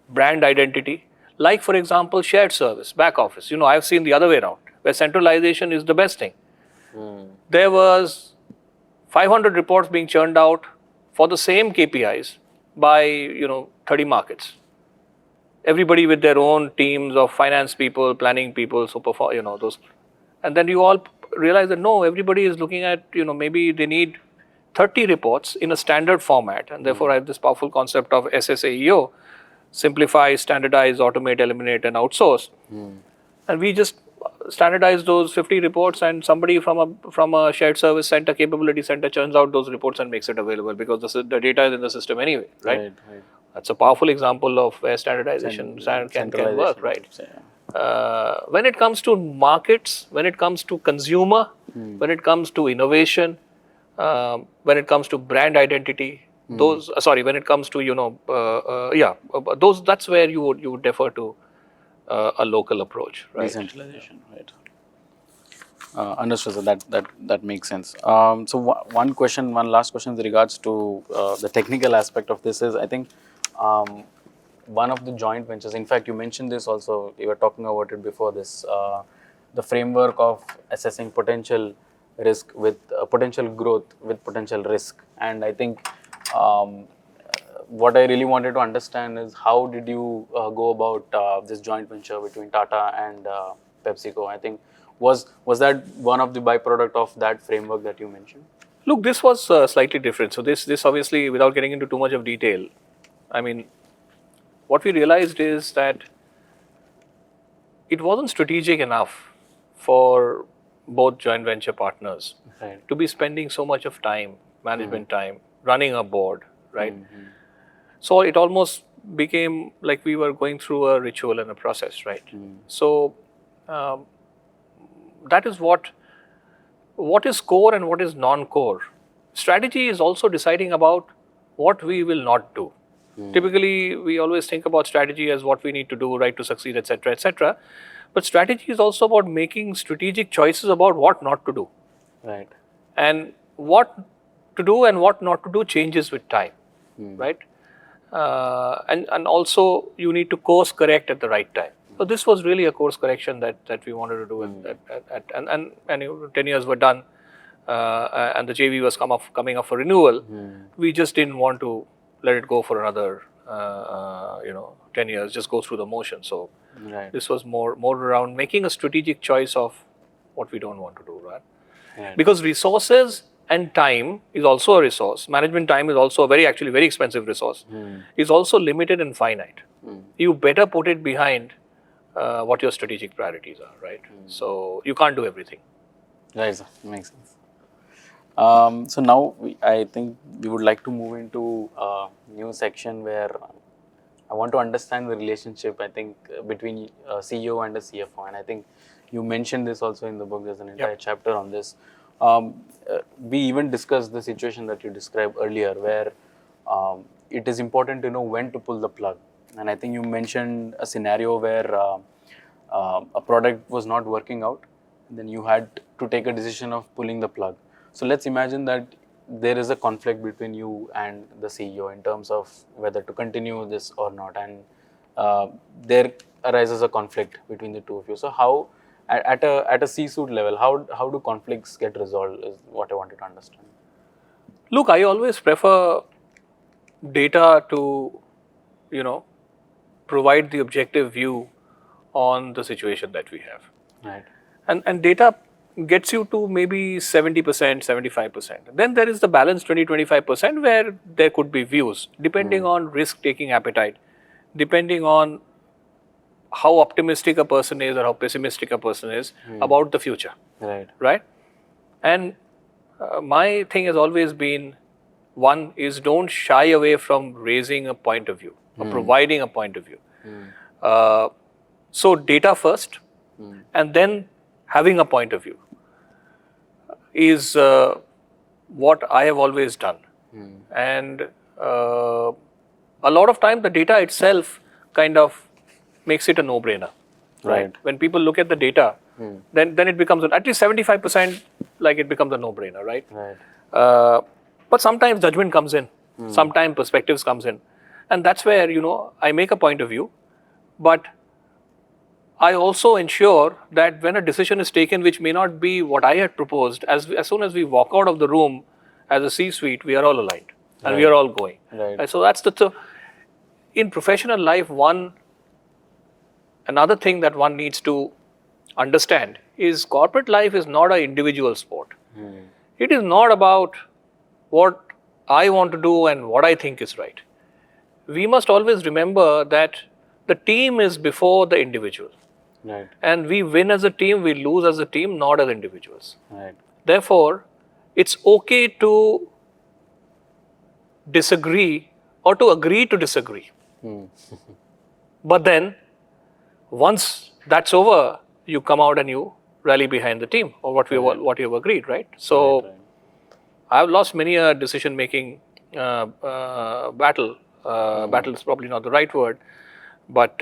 [SPEAKER 2] brand identity, like for example, shared service, back office, I've seen the other way around, where centralization is the best thing. There was 500 reports being churned out for the same KPIs by, 30 markets. Everybody with their own teams of finance people, planning people, those. And then you all realize that no, everybody is looking at, maybe they need 30 reports in a standard format. And therefore, I have this powerful concept of SSAEO, simplify, standardize, automate, eliminate, and outsource. And we just standardize those 50 reports, and somebody from a shared service center, capability center, churns out those reports and makes it available because the data is in the system anyway, right? That's a powerful example of where standardization can work, right? When it comes to markets, when it comes to consumer, when it comes to innovation, when it comes to brand identity, when it comes to, those, that's where you would defer to a local approach, right?
[SPEAKER 1] Decentralization, right? Understood. So that makes sense. So one last question with regards to the technical aspect of this is, I think, one of the joint ventures, in fact, you mentioned this also, you were talking about it before this, the framework of assessing potential risk with potential growth with potential risk. And I think what I really wanted to understand is how did you go about this joint venture between Tata and PepsiCo? I think was that one of the byproduct of that framework that you mentioned?
[SPEAKER 2] Look, this was slightly different. So this obviously, without getting into too much of detail, I mean, what we realized is that it wasn't strategic enough for both joint venture partners to be spending so much of time, management time, running a board, right? So it almost became like we were going through a ritual and a process, right? So that is what is core and what is non-core. Strategy is also deciding about what we will not do. Typically, we always think about strategy as what we need to do, right, to succeed, etc., etc. But strategy is also about making strategic choices about what not to do.
[SPEAKER 1] Right.
[SPEAKER 2] And what to do and what not to do changes with time, right? And also you need to course correct at the right time. So this was really a course correction that we wanted to do, and 10 years were done. and the JV was coming up for renewal, we just didn't want to let it go for another 10 years, just go through the motion. So
[SPEAKER 1] Right.
[SPEAKER 2] this was more around making a strategic choice of what we don't want to do, right?
[SPEAKER 1] Right.
[SPEAKER 2] Because resources and time is also a resource. Management time is also a very expensive resource. Is also limited and finite. You better put it behind what your strategic priorities are, right? So you can't do everything.
[SPEAKER 1] Right, sir. Makes sense. So now I think we would like to move into a new section where I want to understand the relationship, I think, between a CEO and a CFO. And I think you mentioned this also in the book. There's an entire chapter on this. We even discussed the situation that you described earlier, where it is important to know when to pull the plug. And I think you mentioned a scenario where a product was not working out, and then you had to take a decision of pulling the plug. So let's imagine that there is a conflict between you and the CEO in terms of whether to continue this or not, and there arises a conflict between the two of you. So how, at a C-suite level, how do conflicts get resolved is what I wanted to understand.
[SPEAKER 2] Look, I always prefer data to, provide the objective view on the situation that we have.
[SPEAKER 1] Right.
[SPEAKER 2] And data gets you to maybe 70%, 75%. Then there is the balance 20-25% where there could be views, depending on risk-taking appetite, depending on how optimistic a person is or how pessimistic a person is about the future.
[SPEAKER 1] Right.
[SPEAKER 2] Right? And my thing has always been, one is don't shy away from raising a point of view or providing a point of view. So data first, and then having a point of view is what I have always done. And a lot of time the data itself kind of makes it a no-brainer. Right? When people look at the data, then it becomes at least 75%, like it becomes a no-brainer, right?
[SPEAKER 1] Right.
[SPEAKER 2] But sometimes judgment comes in, sometimes perspectives comes in, and that's where I make a point of view, but I also ensure that when a decision is taken which may not be what I had proposed, as soon as we walk out of the room as a C-suite, we are all aligned and we are all going.
[SPEAKER 1] Right.
[SPEAKER 2] So that's in professional life, another thing that one needs to understand is corporate life is not an individual sport. It is not about what I want to do and what I think is right. We must always remember that the team is before the individual.
[SPEAKER 1] Right.
[SPEAKER 2] And we win as a team, we lose as a team, not as individuals.
[SPEAKER 1] Right.
[SPEAKER 2] Therefore, it's okay to disagree or to agree to disagree. But then, once that's over, you come out and you rally behind the team or what you have agreed, right? So,
[SPEAKER 1] Right.
[SPEAKER 2] I've lost many a decision-making battle. Battle is probably not the right word, but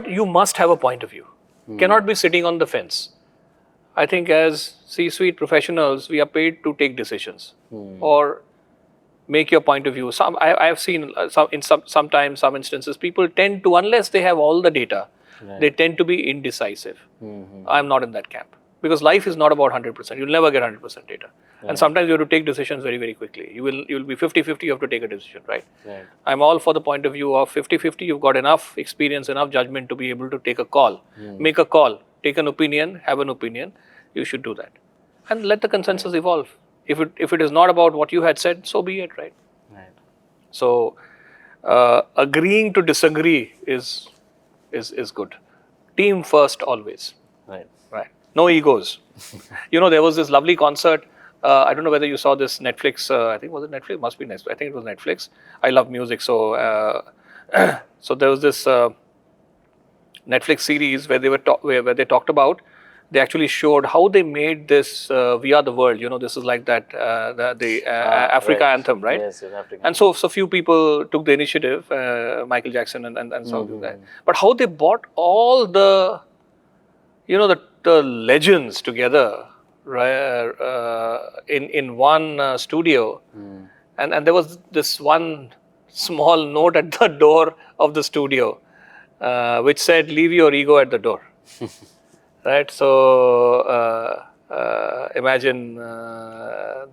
[SPEAKER 2] you must have a point of view. Cannot be sitting on the fence. I think as C-suite professionals, we are paid to take decisions or make your point of view. I have seen sometimes, some instances, people tend to, unless they have all the data, they tend to be indecisive. I'm not in that camp. Because life is not about 100%. You'll never get 100% data. And sometimes you have to take decisions very, very quickly. You'll be 50-50, you have to take a decision, right? I'm all for the point of view of 50-50. You've got enough experience, enough judgment to be able to take a call. Make a call, take an opinion, have an opinion. You should do that. And let the consensus evolve. If it is not about what you had said, so be it, right?
[SPEAKER 1] Right.
[SPEAKER 2] So, agreeing to disagree is good. Team first always.
[SPEAKER 1] Right.
[SPEAKER 2] Right. No egos. There was this lovely concert. I don't know whether you saw this Netflix. I think was it Netflix? Must be Netflix. I think it was Netflix. I love music, so so there was this Netflix series where where they talked about. They actually showed how they made this "We Are the World." This is like that the Africa anthem, right?
[SPEAKER 1] Yes, Africa.
[SPEAKER 2] And so few people took the initiative, Michael Jackson and some of that. But how they brought all the the legends together, right, in one studio, and there was this one small note at the door of the studio, which said, "Leave your ego at the door." Right. So imagine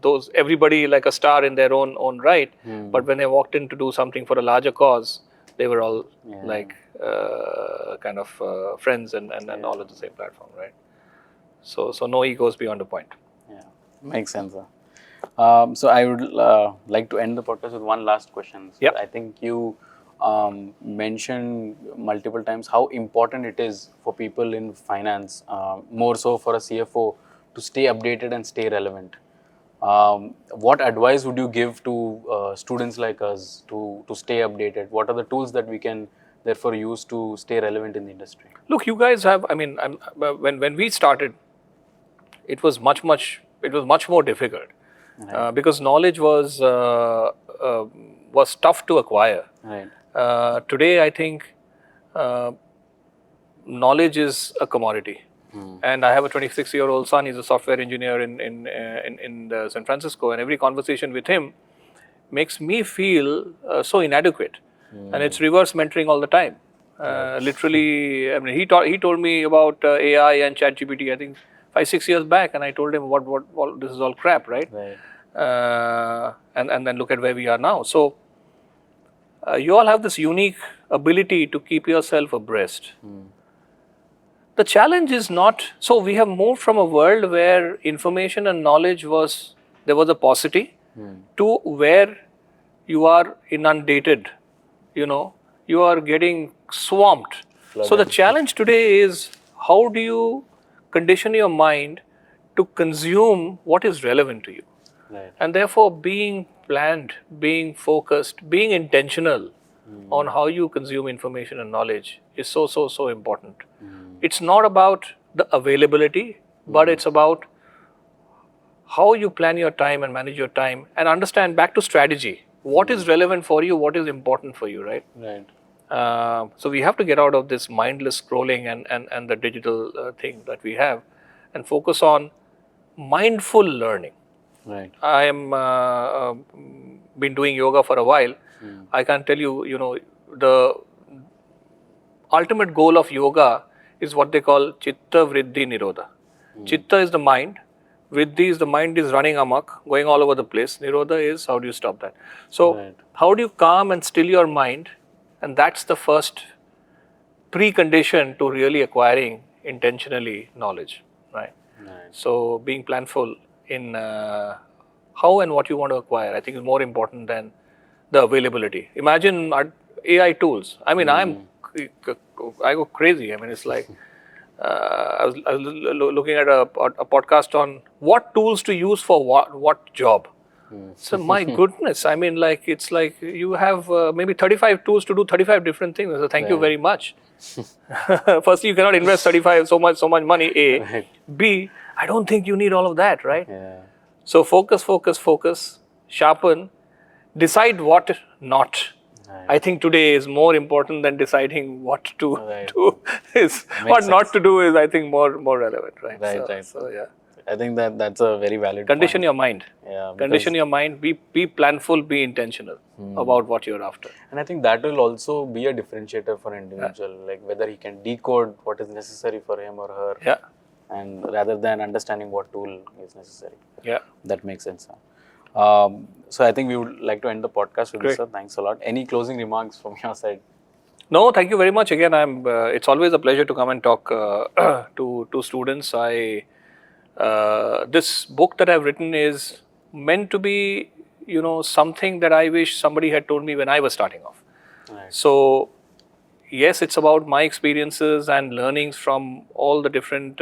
[SPEAKER 2] those everybody like a star in their own right, but when they walked in to do something for a larger cause, they were all like kind of friends and all at the same platform, right? So no egos beyond a point.
[SPEAKER 1] Yeah, makes sense. Sir. So I would like to end the podcast with one last question. So
[SPEAKER 2] Yep.
[SPEAKER 1] I think you mentioned multiple times how important it is for people in finance, more so for a CFO, to stay updated and stay relevant. What advice would you give to students like us to stay updated? What are the tools that we can therefore use to stay relevant in the industry?
[SPEAKER 2] Look, you guys have. I mean, when we started, it was much more difficult because knowledge was tough to acquire.
[SPEAKER 1] Right.
[SPEAKER 2] Today, I think knowledge is a commodity. And I have a 26-year-old son. He's a software engineer in San Francisco, and every conversation with him makes me feel so inadequate. And it's reverse mentoring all the time. Literally, I mean, he told me about AI and ChatGPT, I think 5-6 years back, and I told him what this is all crap, right?
[SPEAKER 1] Right.
[SPEAKER 2] And then look at where we are now. So you all have this unique ability to keep yourself abreast. The challenge is not, so we have moved from a world where information and knowledge there was a paucity to where you are inundated, you are getting swamped. So the challenge today is, how do you condition your mind to consume what is relevant to you?
[SPEAKER 1] Right.
[SPEAKER 2] And therefore being planned, being focused, being intentional on how you consume information and knowledge is so important. It's not about the availability, but it's about how you plan your time and manage your time and understand back to strategy. What is relevant for you, what is important for you, right?
[SPEAKER 1] Right.
[SPEAKER 2] So we have to get out of this mindless scrolling and the digital thing that we have and focus on mindful learning.
[SPEAKER 1] Right.
[SPEAKER 2] I am been doing yoga for a while. I can tell you, the ultimate goal of yoga is what they call chitta vriddhi nirodha. Chitta is the mind. Vriddhi is the mind is running amok, going all over the place. Nirodha is how do you stop that? So how do you calm and still your mind? And that's the first precondition to really acquiring intentionally knowledge, right? So being planful in how and what you want to acquire, I think is more important than the availability. Imagine AI tools. I mean, I go crazy. I mean, it's like I was looking at a podcast on what tools to use for what job. So my goodness, I mean, like it's like you have maybe 35 tools to do 35 different things. So thank you very much. Firstly, you cannot invest so much money. A,
[SPEAKER 1] Right.
[SPEAKER 2] B, I don't think you need all of that, right?
[SPEAKER 1] Yeah.
[SPEAKER 2] So focus, sharpen, decide what not.
[SPEAKER 1] Right.
[SPEAKER 2] I think today is more important than deciding what to
[SPEAKER 1] Right.
[SPEAKER 2] do. What not to do is, I think, more relevant, right?
[SPEAKER 1] Right.
[SPEAKER 2] So yeah.
[SPEAKER 1] I think that's a very valid
[SPEAKER 2] Condition
[SPEAKER 1] point.
[SPEAKER 2] your mind.
[SPEAKER 1] Yeah,
[SPEAKER 2] Condition your mind. Be planful. Be intentional about what you're after.
[SPEAKER 1] And I think that will also be a differentiator for an individual, like whether he can decode what is necessary for him or her,
[SPEAKER 2] Yeah.
[SPEAKER 1] and rather than understanding what tool is necessary.
[SPEAKER 2] Yeah.
[SPEAKER 1] That makes sense. So I think we would like to end the podcast with this, sir. Thanks a lot. Any closing remarks from your side?
[SPEAKER 2] No, thank you very much. Again, it's always a pleasure to come and talk to students. This book that I've written is meant to be, something that I wish somebody had told me when I was starting off.
[SPEAKER 1] Right.
[SPEAKER 2] So, yes, it's about my experiences and learnings from all the different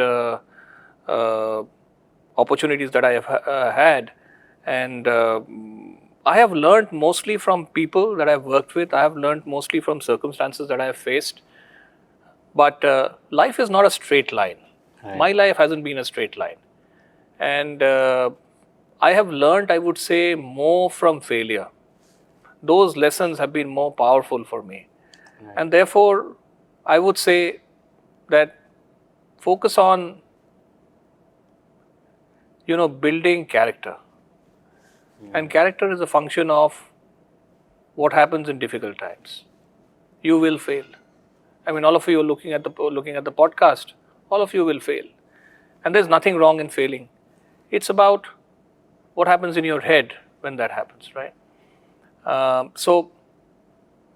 [SPEAKER 2] opportunities that I have had. And I have learned mostly from people that I've worked with. I have learned mostly from circumstances that I have faced. But life is not a straight line.
[SPEAKER 1] Right.
[SPEAKER 2] My life hasn't been a straight line. And I have learned, I would say, more from failure. Those lessons have been more powerful for me. Right. And therefore, I would say that focus on, building character. And character is a function of what happens in difficult times. You will fail. I mean, all of you are looking at the podcast. All of you will fail. And there's nothing wrong in failing. It's about what happens in your head when that happens, right? So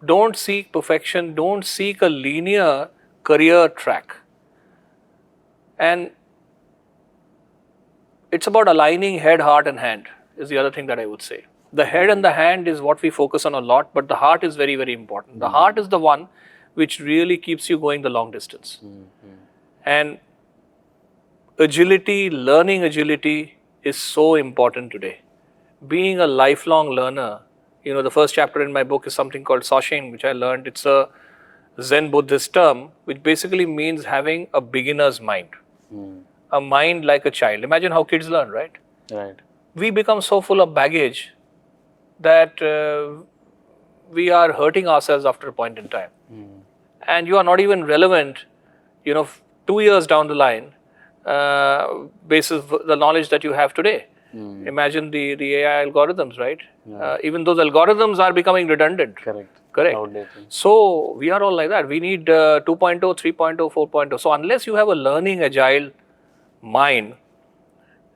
[SPEAKER 2] don't seek perfection, don't seek a linear career track. And it's about aligning head, heart, and hand, is the other thing that I would say. The head and the hand is what we focus on a lot, but the heart is very, very important. The heart is the one which really keeps you going the long distance. And agility, learning agility is so important today. Being a lifelong learner, the first chapter in my book is something called Soshin, which I learned. It's a Zen Buddhist term, which basically means having a beginner's mind. A mind like a child. Imagine how kids learn, right?
[SPEAKER 1] Right.
[SPEAKER 2] We become so full of baggage that we are hurting ourselves after a point in time. And you are not even relevant, 2 years down the line, basis the knowledge that you have today. Imagine the AI algorithms, right? Even those algorithms are becoming redundant.
[SPEAKER 1] Correct.
[SPEAKER 2] Correct. So we are all like that. We need 2.0, 3.0, 4.0. So unless you have a learning agile mind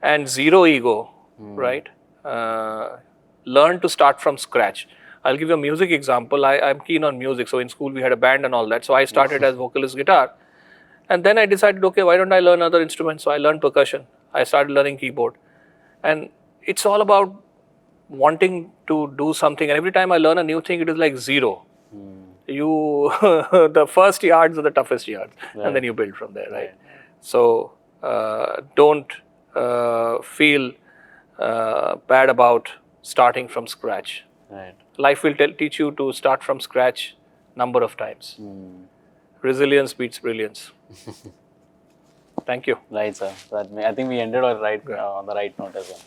[SPEAKER 2] and zero ego, right? Learn to start from scratch. I'll give you a music example. I'm keen on music. So in school we had a band and all that. So I started as vocalist guitar. And then I decided, okay, why don't I learn other instruments? So I learned percussion. I started learning keyboard. And it's all about wanting to do something. And every time I learn a new thing, it is like zero. The first yards are the toughest yards. Right. And then you build from there, right? So don't feel bad about starting from scratch.
[SPEAKER 1] Right.
[SPEAKER 2] Life will teach you to start from scratch number of times. Resilience beats brilliance. Thank you.
[SPEAKER 1] Right, sir. I think we ended on the right note as well.